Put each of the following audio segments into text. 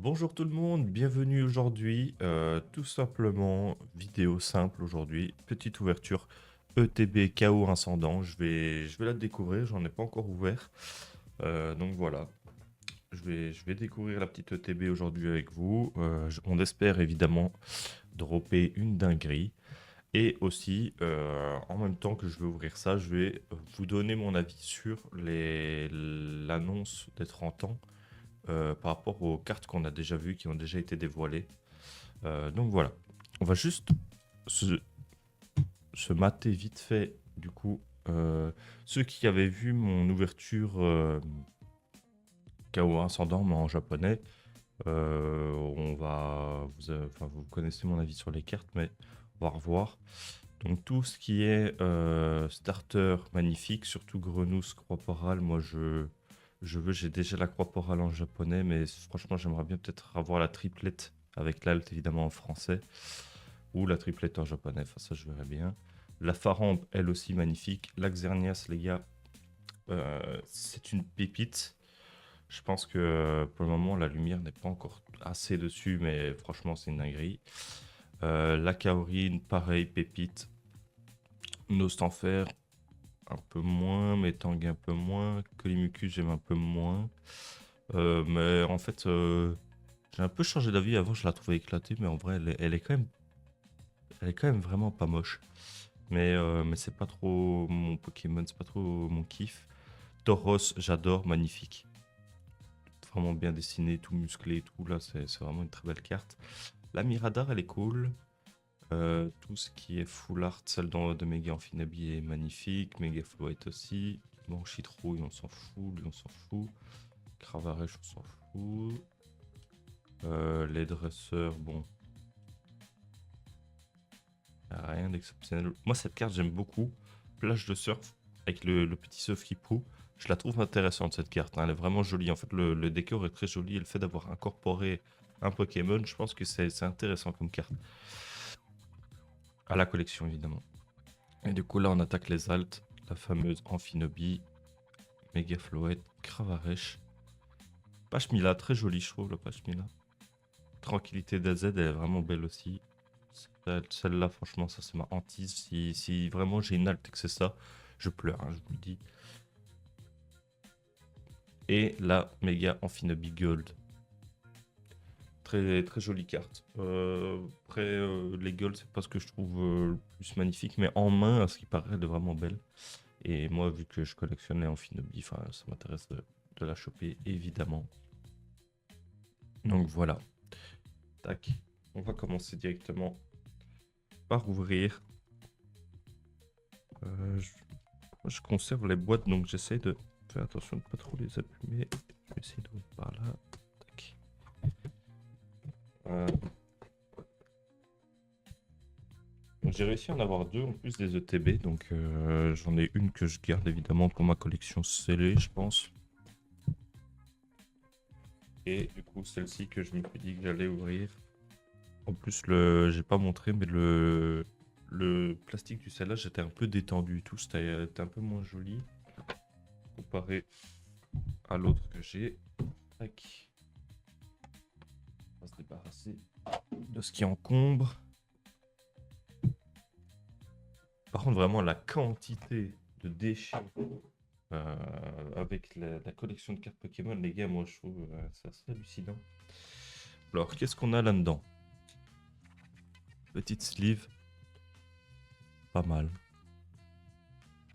Bonjour tout le monde, bienvenue aujourd'hui. Tout simplement, vidéo simple aujourd'hui, petite ouverture ETB KO Incendant. Je vais la découvrir, j'en ai pas encore ouvert. Donc voilà, je vais découvrir la petite ETB aujourd'hui avec vous. On espère évidemment dropper une dinguerie. Et aussi, en même temps que je vais ouvrir ça, je vais vous donner mon avis sur l'annonce des 30 ans par rapport aux cartes qu'on a déjà vues, qui ont déjà été dévoilées. Donc voilà, on va juste se, se mater vite fait, du coup, ceux qui avaient vu mon ouverture KO Ascendant, mais en japonais, enfin, vous connaissez mon avis sur les cartes, mais on va revoir. Donc tout ce qui est starter magnifique, surtout Grenousse, Croix Porale, moi j'ai déjà la Croix Porale en japonais, mais franchement j'aimerais bien peut-être avoir la triplette avec l'alt évidemment en français, ou la triplette en japonais, enfin ça je verrai bien. La Farambe, elle aussi magnifique. L'Axernias, les gars, c'est une pépite. Je pense que pour le moment la lumière n'est pas encore assez dessus, mais franchement c'est une dinguerie. La Kaorine, pareil, pépite. Nostanfer, un peu moins, Metang un peu moins, Kolimucus j'aime un peu moins. Mais en fait, j'ai un peu changé d'avis. Avant, je la trouvais éclatée, mais en vrai, elle est quand même vraiment pas moche. Mais c'est pas trop mon Pokémon, c'est pas trop mon kiff. Tauros, j'adore, magnifique. Vraiment bien dessiné, tout musclé et tout. Là, c'est vraiment une très belle carte. La Miradar, elle est cool. Tout ce qui est full art, celle de Mega Amphinabi est magnifique. Mega Floette aussi. Bon, Chitrouille, on s'en fout. Lui, on s'en fout. Cravarèche, on s'en fout. Les dresseurs, bon, y a rien d'exceptionnel. Moi, cette carte, j'aime beaucoup. Plage de surf, avec le petit surf qui poue. Je la trouve intéressante, cette carte, hein. Elle est vraiment jolie. En fait, le décor est très joli. Et le fait d'avoir incorporé un Pokémon, je pense que c'est intéressant comme carte. À la collection, évidemment. Et du coup, là, on attaque les altes. La fameuse Amphinobi, Megafloette, Cravarèche. Pachmila, très jolie, je trouve, la Pachmila. Tranquillité d'AZ, elle est vraiment belle aussi. Celle-là, franchement, ça, c'est ma hantise. Si vraiment j'ai une alt et que c'est ça, je pleure, hein, je vous le dis. Et la méga Amphinobi Gold. Très, très jolie carte. Après, les Gold, c'est pas ce que je trouve le plus magnifique, mais en main, à ce qui paraît, elle est vraiment belle. Et moi, vu que je collectionne les Amphinobi, ça m'intéresse de la choper, évidemment. Donc voilà. Tac. On va commencer directement par ouvrir. Je conserve les boîtes, donc j'essaie de faire attention de ne pas trop les abîmer. Je vais essayer d'ouvrir par là. Tac. Euh, J'ai réussi à en avoir deux en plus des ETB, donc j'en ai une que je garde évidemment pour ma collection scellée, je pense. Et du coup, celle-ci que je me suis dit que j'allais ouvrir. En plus, j'ai pas montré, mais le plastique du scellage était un peu détendu et tout. C'était un peu moins joli comparé à l'autre que j'ai. Tac. On va se débarrasser de ce qui encombre. Par contre, vraiment, la quantité de déchets avec la collection de cartes Pokémon, les gars, moi je trouve ça assez hallucinant. Alors, qu'est-ce qu'on a là-dedans? Petite sleeve, pas mal,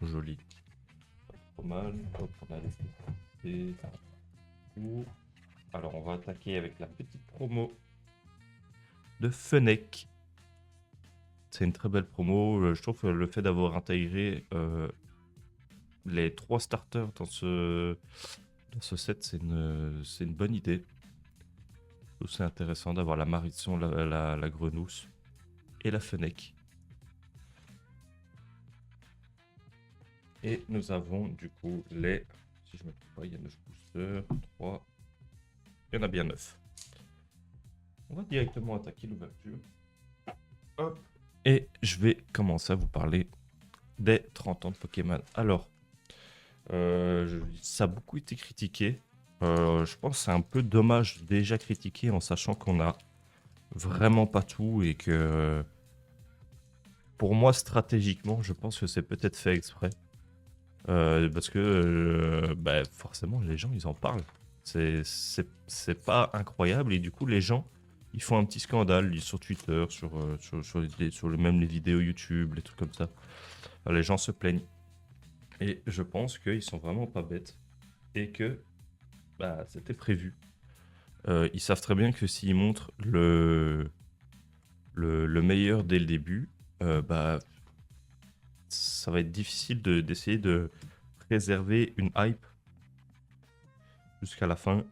jolie, pas mal. Hop, on a les et- Alors, on va attaquer avec la petite promo de Fennec. C'est une très belle promo. Je trouve que le fait d'avoir intégré les trois starters dans ce set, c'est une bonne idée. C'est intéressant d'avoir la Marisson, la Grenousse et la Fennec. Et nous avons du coup les... Si je ne me trompe pas, il y a 9 boosters, 3... Il y en a bien 9. On va directement attaquer l'ouverture. Hop. Et je vais commencer à vous parler des 30 ans de Pokémon. Alors, ça a beaucoup été critiqué. Je pense que c'est un peu dommage de déjà critiquer en sachant qu'on a vraiment pas tout et que pour moi, stratégiquement, je pense que c'est peut-être fait exprès. Parce que bah, forcément, les gens, ils en parlent. C'est pas incroyable et du coup, les gens, ils font un petit scandale sur Twitter, même les vidéos YouTube, les trucs comme ça. Les gens se plaignent. Et je pense qu'ils sont vraiment pas bêtes et que bah, c'était prévu. Ils savent très bien que s'ils montrent le meilleur dès le début, bah, ça va être difficile d'essayer de préserver une hype jusqu'à la fin.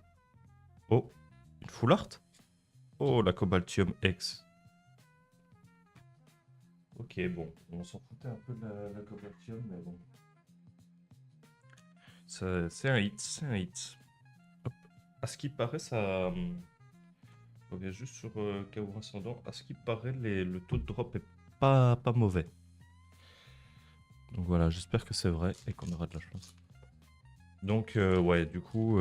Oh, une full art? Oh, la Cobaltium X. Ok, bon, on s'en foutait un peu de la Cobaltium, mais bon. C'est un hit, c'est un hit. Hop. À ce qui paraît, ça. Je reviens juste sur KO Ascendant. À ce qui paraît, le taux de drop est pas mauvais. Donc voilà, j'espère que c'est vrai et qu'on aura de la chance. Donc, ouais, du coup,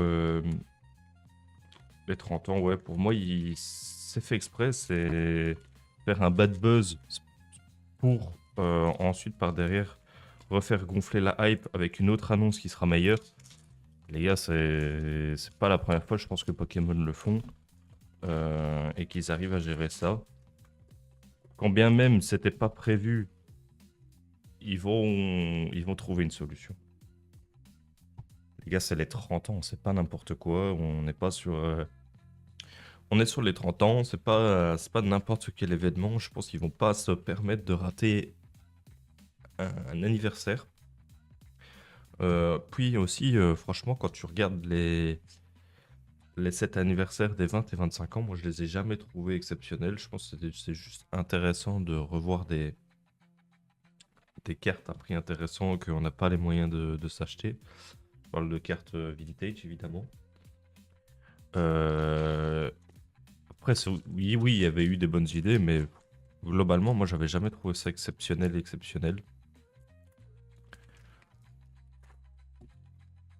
les 30 ans, ouais, pour moi, c'est fait exprès, c'est faire un bad buzz pour ensuite, par derrière, refaire gonfler la hype avec une autre annonce qui sera meilleure. Les gars, c'est pas la première fois, je pense que Pokémon le font et qu'ils arrivent à gérer ça. Quand bien même c'était pas prévu, ils vont trouver une solution. Les gars, c'est les 30 ans, c'est pas n'importe quoi. On n'est pas sur. On est sur les 30 ans, c'est pas n'importe quel événement. Je pense qu'ils vont pas se permettre de rater un anniversaire. Puis aussi, franchement, quand tu regardes les 7 anniversaires des 20 et 25 ans, moi je les ai jamais trouvés exceptionnels. Je pense que c'est juste intéressant de revoir des cartes à prix intéressant qu'on n'a pas les moyens de s'acheter. Je parle de cartes vintage évidemment. Euh, Après, oui, oui, il y avait eu des bonnes idées, mais globalement, moi j'avais jamais trouvé ça exceptionnel, exceptionnel.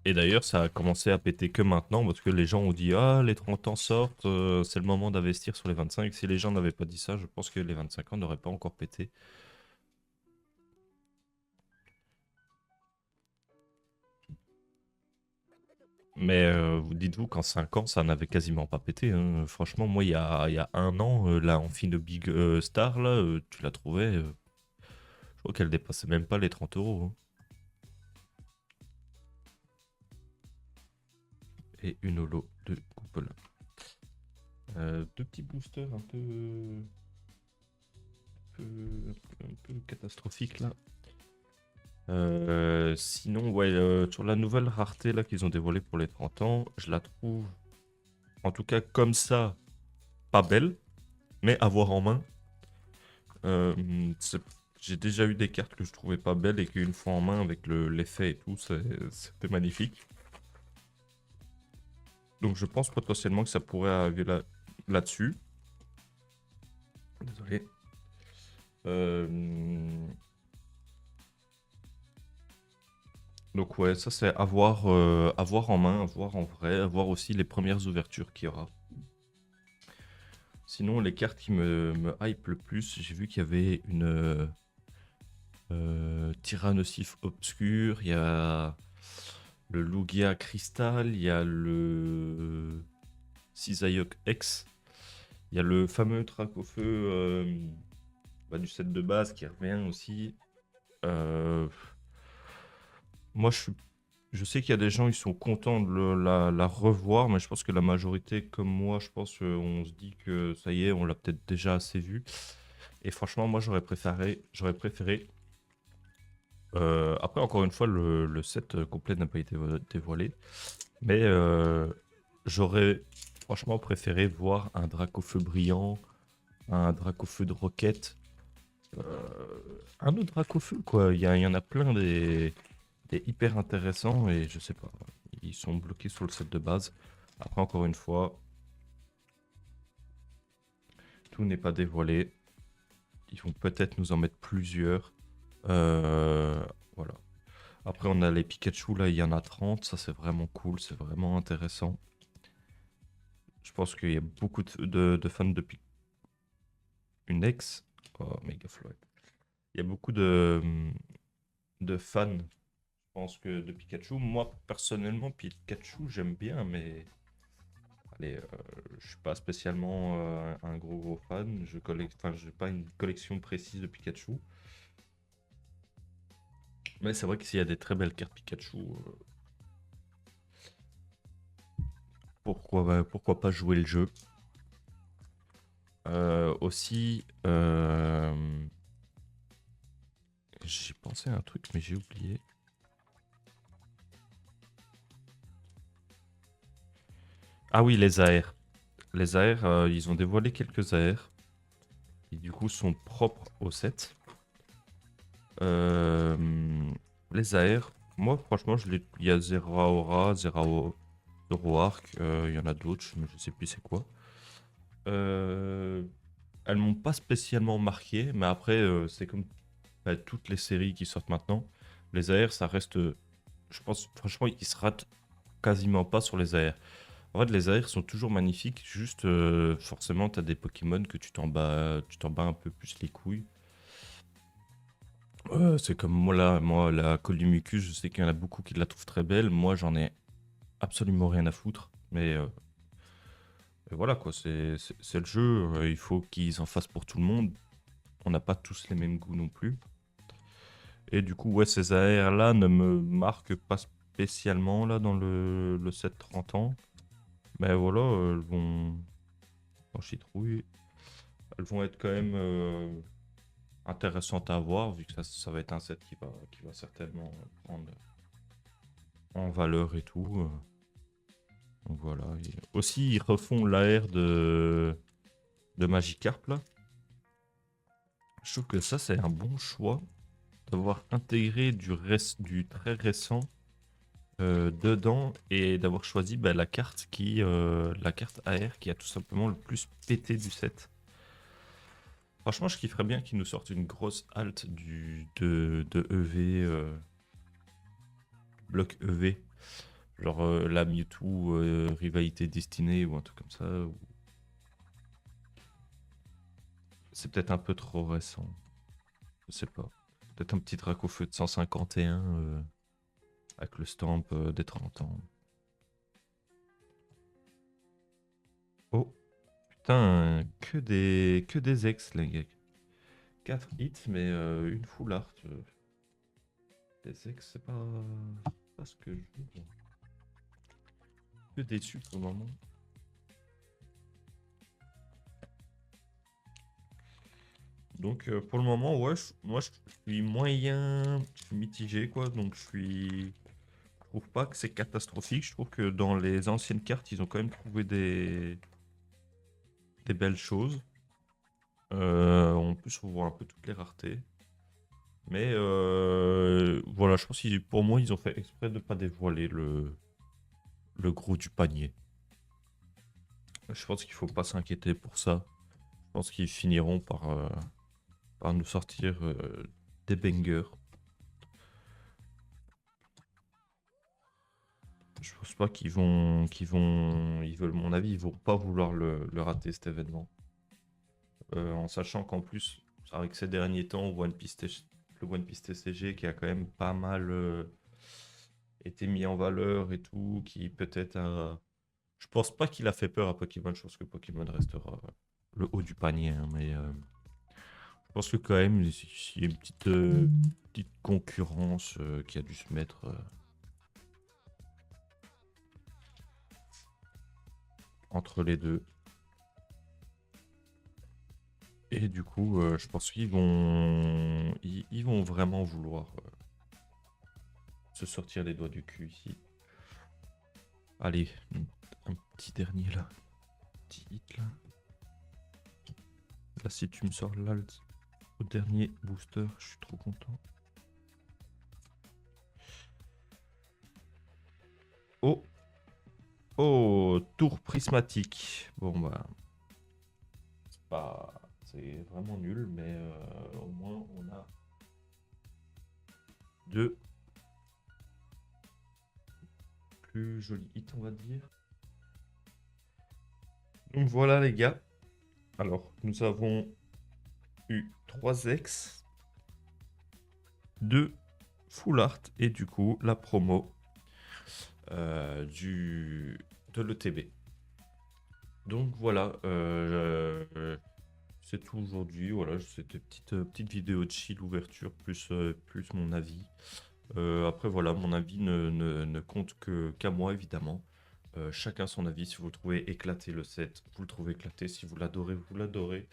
Et d'ailleurs, ça a commencé à péter que maintenant, parce que les gens ont dit, ah, les 30 ans sortent, c'est le moment d'investir sur les 25. Si les gens n'avaient pas dit ça, je pense que les 25 ans n'auraient pas encore pété. Mais vous dites-vous qu'en 5 ans, ça n'avait quasiment pas pété, hein. Franchement, moi, il y a un an, la Amphine Big Star, là, tu la trouvais, je crois qu'elle dépassait même pas les 30 euros, hein. Et une holo de couple. Deux petits boosters un peu catastrophiques, là. Sinon, ouais, sur la nouvelle rareté là qu'ils ont dévoilée pour les 30 ans, je la trouve, en tout cas comme ça, pas belle, mais à voir en main. C'est- J'ai déjà eu des cartes que je trouvais pas belles et qu'une fois en main avec l'effet et tout, c'était magnifique. Donc je pense potentiellement que ça pourrait arriver là-dessus. Désolé. Euh, Donc ouais, ça c'est à voir en main, à voir en vrai, à voir aussi les premières ouvertures qu'il y aura. Sinon, les cartes qui me hype le plus, j'ai vu qu'il y avait une Tyrannosif Obscur, il y a le Lugia Crystal, il y a le Sisayok X, il y a le fameux Dracofeu bah, du set de base qui revient aussi. Euh, Moi, je sais qu'il y a des gens, ils sont contents de la revoir, mais je pense que la majorité, comme moi, je pense qu'on se dit que ça y est, on l'a peut-être déjà assez vu. Et franchement, moi, j'aurais préféré. Après, encore une fois, le set complet n'a pas été dévoilé, mais j'aurais franchement préféré voir un Dracofeu brillant, un Dracofeu de roquette, euh, un autre Dracofeu, quoi. Il y en a plein des hyper intéressants et je sais pas, ils sont bloqués sur le set de base. Après, encore une fois, tout n'est pas dévoilé. Ils vont peut-être nous en mettre plusieurs. Voilà. Après, on a les Pikachu, là, il y en a 30. Ça, c'est vraiment cool, c'est vraiment intéressant. Je pense qu'il y a beaucoup de fans de une ex. Oh, Mega Floyd. Il y a beaucoup de fans, je pense, que de Pikachu. Moi, personnellement, Pikachu, j'aime bien, mais allez, je suis pas spécialement un gros fan. Enfin, j'ai pas une collection précise de Pikachu. Mais c'est vrai que s'il y a des très belles cartes Pikachu, pourquoi pas jouer le jeu. Aussi, j'ai pensé à un truc, mais j'ai oublié. Ah oui, les AR. Les AR, ils ont dévoilé quelques AR qui du coup sont propres au set. Euh, les AR, moi franchement, il y a Zeraora, Zero Arc, il y en a d'autres, mais je sais plus c'est quoi. Euh, elles m'ont pas spécialement marqué, mais après, c'est comme bah, toutes les séries qui sortent maintenant. Les AR, ça reste, je pense franchement, ils se ratent quasiment pas sur les AR. En fait, les AR sont toujours magnifiques, juste forcément, tu as des Pokémon que tu t'en bats un peu plus les couilles. C'est comme moi là, moi la Colimucus, je sais qu'il y en a beaucoup qui la trouvent très belle. Moi, j'en ai absolument rien à foutre. Mais voilà quoi, c'est le jeu. Il faut qu'ils en fassent pour tout le monde. On n'a pas tous les mêmes goûts non plus. Et du coup, ouais, ces AR là ne me marquent pas spécialement là dans le 7-30 ans. Mais voilà, elles vont. En chitrouille. Elles vont être quand même intéressantes à voir, vu que ça va être un set qui va certainement prendre en valeur et tout. Donc voilà. Et aussi, ils refont l'AR de Magikarp, là. Je trouve que ça, c'est un bon choix d'avoir intégré du très récent dedans et d'avoir choisi bah, la carte AR qui a tout simplement le plus pété du set. Franchement, je kifferais bien qu'ils nous sortent une grosse halte de EV, bloc EV. Genre la Mewtwo Rivalité Destinée ou un truc comme ça. C'est peut-être un peu trop récent. Je sais pas. Peut-être un petit drac au feu de 151 avec le stamp des 30 ans. Oh, putain, que des ex, les gars. 4 hits, mais une full art. Les ex, c'est pas ce que je veux. Que déçu pour le moment. Donc pour le moment, ouais, moi je suis moyen, je suis mitigé quoi. Donc je trouve pas que c'est catastrophique. Je trouve que dans les anciennes cartes, ils ont quand même trouvé des belles choses. En plus, on voit un peu toutes les raretés. Mais voilà, je pense que pour moi, ils ont fait exprès de ne pas dévoiler le gros du panier. Je pense qu'il faut pas s'inquiéter pour ça. Je pense qu'ils finiront par nous sortir des bangers. Je pense pas ils veulent, mon avis, ils vont pas vouloir le rater cet événement. En sachant qu'en plus, avec ces derniers temps, le One Piece TCG qui a quand même pas mal été mis en valeur et tout, qui peut-être a. Je pense pas qu'il a fait peur à Pokémon, je pense que Pokémon restera le haut du panier, hein, mais je pense que quand même, il y a une petite concurrence qui a dû se mettre entre les deux. Et du coup, je pense ils vont vraiment vouloir se sortir les doigts du cul ici. Allez, un petit dernier là. Petit hit là. Là, si tu me sors l'alt au dernier booster, je suis trop content. Oh, oh, tour prismatique. Bon bah, c'est vraiment nul, mais au moins on a deux plus joli hit, on va dire. Donc voilà les gars. Alors, nous avons eu 3 ex, 2 full art et du coup la promo de l'ETB. Donc voilà, c'est tout aujourd'hui. Voilà, c'était petite vidéo de chill ouverture plus mon avis. Après voilà, mon avis ne compte qu'à moi évidemment. Chacun son avis. Si vous le trouvez éclaté le set, vous le trouvez éclaté. Si vous l'adorez, vous l'adorez.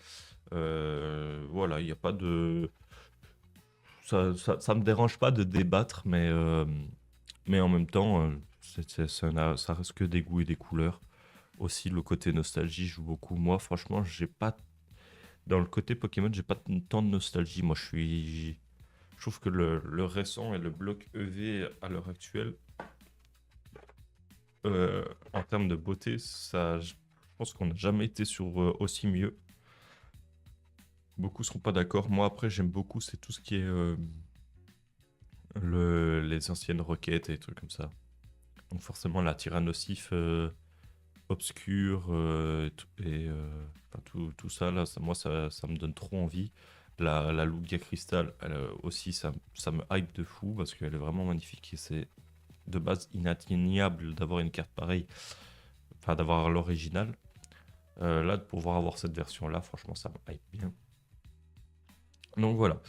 Voilà, il n'y a pas de ça me dérange pas de débattre, mais en même temps, ça reste que des goûts et des couleurs. Aussi, le côté nostalgie joue beaucoup. Moi, franchement, j'ai pas. Dans le côté Pokémon, j'ai pas tant de nostalgie. Moi, je trouve que le récent et le bloc EV à l'heure actuelle, en termes de beauté, je pense qu'on n'a jamais été sur aussi mieux. Beaucoup seront pas d'accord. Moi, après, j'aime beaucoup, c'est tout ce qui est les anciennes roquettes et des trucs comme ça. Donc forcément la Tyrannosif obscure enfin, tout ça là, moi ça me donne trop envie. La Lugia Crystal, elle, aussi ça me hype de fou parce qu'elle est vraiment magnifique et c'est de base inatteignable d'avoir une carte pareille, enfin d'avoir l'original. Là de pouvoir avoir cette version là, franchement ça me hype bien. Donc voilà.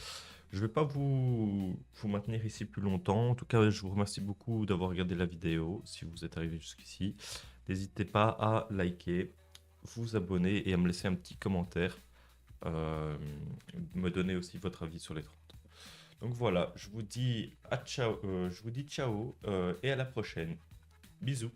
Je vais pas vous maintenir ici plus longtemps. En tout cas, je vous remercie beaucoup d'avoir regardé la vidéo. Si vous êtes arrivé jusqu'ici, n'hésitez pas à liker, vous abonner et à me laisser un petit commentaire. Me donner aussi votre avis sur les 30. Donc voilà, je vous dis ciao et à la prochaine. Bisous.